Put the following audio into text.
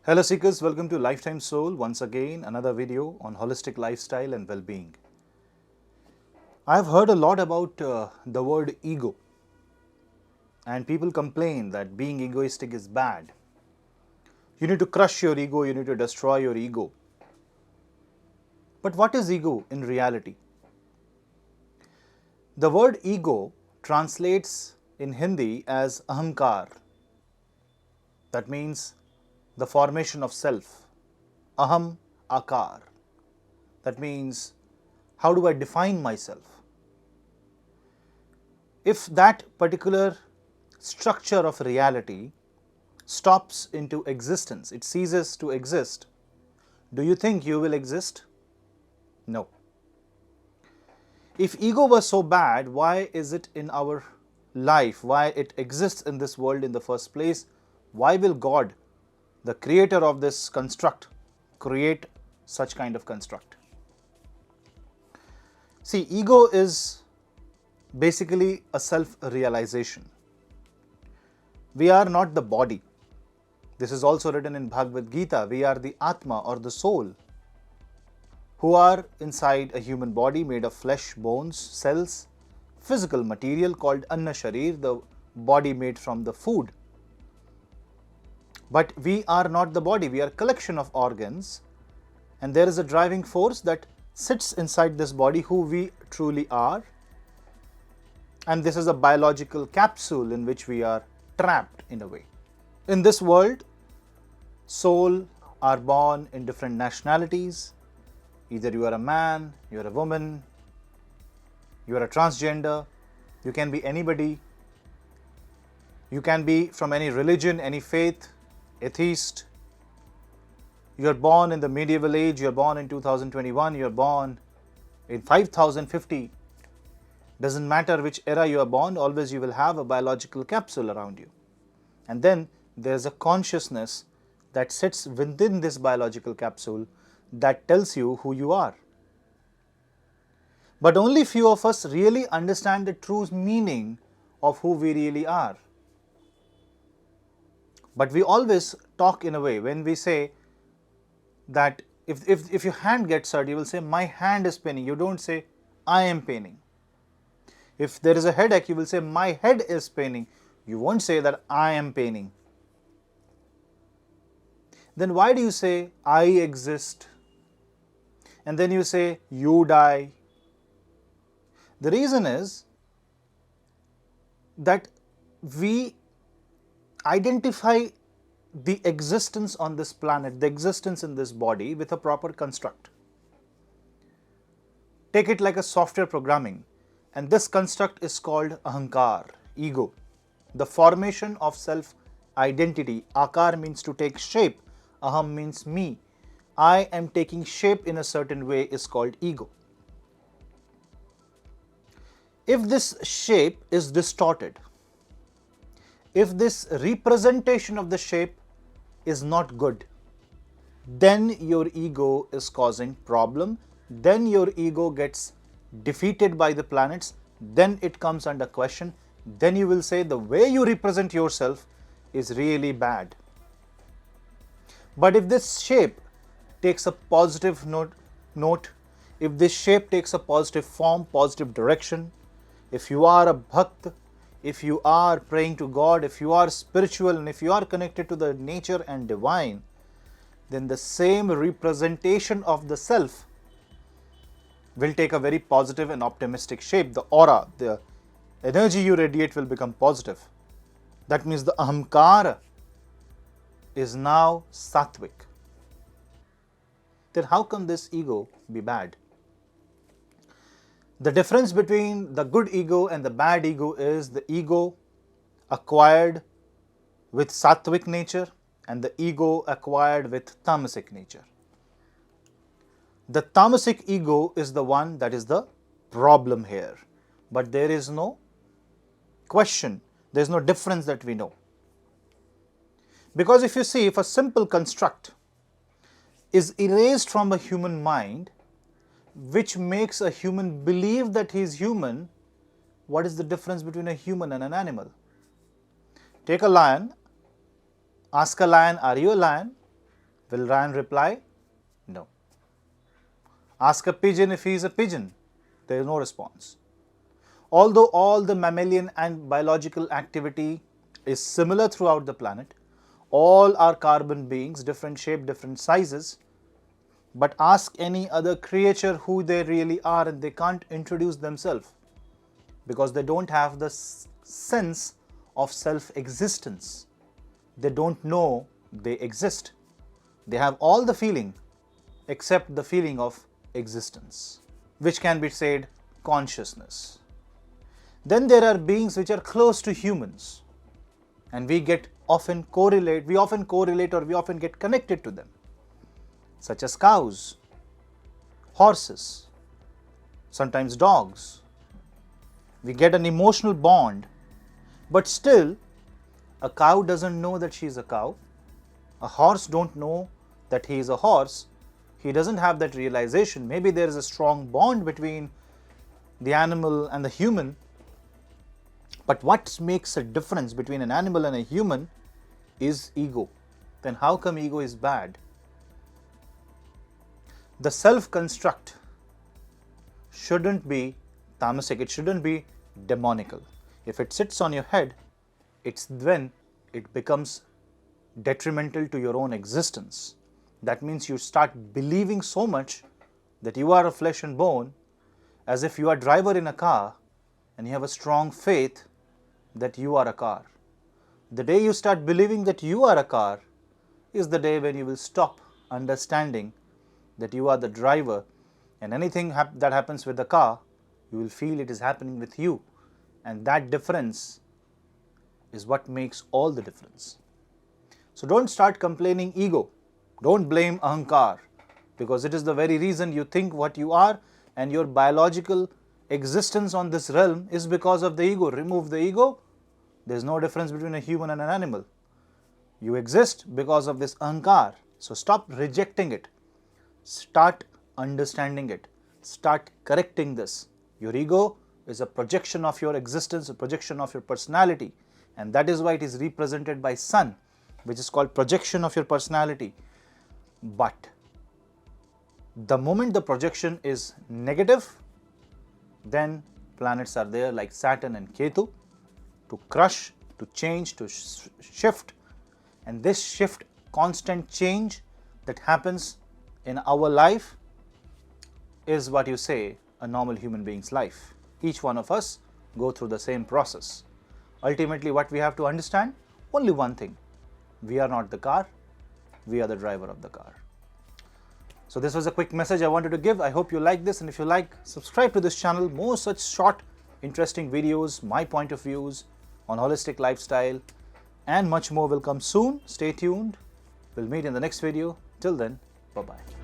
Hello Seekers, welcome to Lifetime Soul. Once again, another video on holistic lifestyle and well-being. I have heard a lot about the word ego, and people complain that being egoistic is bad. You need to crush your ego, you need to destroy your ego. But what is ego in reality? The word ego translates in Hindi as ahamkar. That means the formation of self. Aham akar. That means, how do I define myself? If that particular structure of reality stops into existence, it ceases to exist, do you think you will exist? No. If ego was so bad, why is it in our life? Why it exists in this world in the first place? Why will God, the creator of this construct, create such kind of construct? See, ego is basically a self-realization. We are not the body. This is also written in Bhagavad Gita. We are the Atma or the soul, who are inside a human body made of flesh, bones, cells, physical material called Anna Sharir, the body made from the food. But we are not the body. We are a collection of organs, and there is a driving force that sits inside this body, who we truly are. And this is a biological capsule in which we are trapped in a way. In this world, souls are born in different nationalities. Either you are a man, you are a woman, you are a transgender, you can be anybody. You can be from any religion, any faith, atheist. You are born in the medieval age, you are born in 2021, you are born in 5050. Doesn't matter which era you are born, always you will have a biological capsule around you. And then there's a consciousness that sits within this biological capsule that tells you who you are. But only few of us really understand the true meaning of who we really are. But we always talk in a way when we say that if your hand gets hurt, you will say, my hand is paining. You don't say, I am paining. If there is a headache, you will say, my head is paining. You won't say that I am paining. Then why do you say, I exist? And then you say, you die. The reason is that we identify the existence on this planet, the existence in this body with a proper construct. Take it like a software programming, and this construct is called ahankar, ego. The formation of self-identity. Akar means to take shape, aham means me. I am taking shape in a certain way is called ego. If this shape is distorted, if this representation of the shape is not good, then your ego is causing problem, then your ego gets defeated by the planets, then it comes under question, then you will say the way you represent yourself is really bad. But if this shape takes a positive note, if this shape takes a positive form, positive direction, if you are a bhakt, if you are praying to God, if you are spiritual, and if you are connected to the nature and divine, then the same representation of the self will take a very positive and optimistic shape. The aura, the energy you radiate will become positive. That means the ahamkara is now sattvic. Then how can this ego be bad? The difference between the good ego and the bad ego is the ego acquired with sattvic nature and the ego acquired with tamasic nature. The tamasic ego is the one that is the problem here. But there is no question, there is no difference that we know. Because if you see, if a simple construct is erased from a human mind, which makes a human believe that he is human, what is the difference between a human and an animal? Take a lion, ask a lion, are you a lion? Will Ryan reply? No. Ask a pigeon if he is a pigeon. There is no response. Although all the mammalian and biological activity is similar throughout the planet, all are carbon beings, different shape, different sizes, but ask any other creature who they really are and they can't introduce themselves because they don't have the sense of self-existence. They don't know they exist. They have all the feeling except the feeling of existence, which can be said consciousness. Then there are beings which are close to humans and we often correlate or we often get connected to them, such as cows, horses, sometimes dogs. We get an emotional bond, but still a cow doesn't know that she is a cow. A horse don't know that he is a horse. He doesn't have that realization. Maybe there is a strong bond between the animal and the human. But what makes a difference between an animal and a human is ego. Then how come ego is bad? The self-construct shouldn't be tamasic, it shouldn't be demonical. If it sits on your head, it's when it becomes detrimental to your own existence. That means you start believing so much that you are a flesh and bone, as if you are a driver in a car and you have a strong faith that you are a car. The day you start believing that you are a car is the day when you will stop understanding that you are the driver, and anything that happens with the car, you will feel it is happening with you, and that difference is what makes all the difference. So don't start complaining ego. Don't blame ahankar, because it is the very reason you think what you are, and your biological existence on this realm is because of the ego. Remove the ego, there is no difference between a human and an animal. You exist because of this ahankar. So stop rejecting it. Start understanding it. Start correcting this. Your ego is a projection of your existence, a projection of your personality, and that is why it is represented by sun, which is called projection of your personality. But the moment the projection is negative, then planets are there like Saturn and Ketu to crush, to change, to shift, and this shift, constant change that happens in our life is what you say a normal human being's life. Each one of us go through the same process. Ultimately, what we have to understand, only one thing: we are not the car, we are the driver of the car. So this was a quick message I wanted to give. I hope you like this, and if you like, subscribe to this channel. More such short, interesting videos, my point of views on holistic lifestyle, and much more will come soon. Stay tuned. We'll meet in the next video. Till then, bye-bye.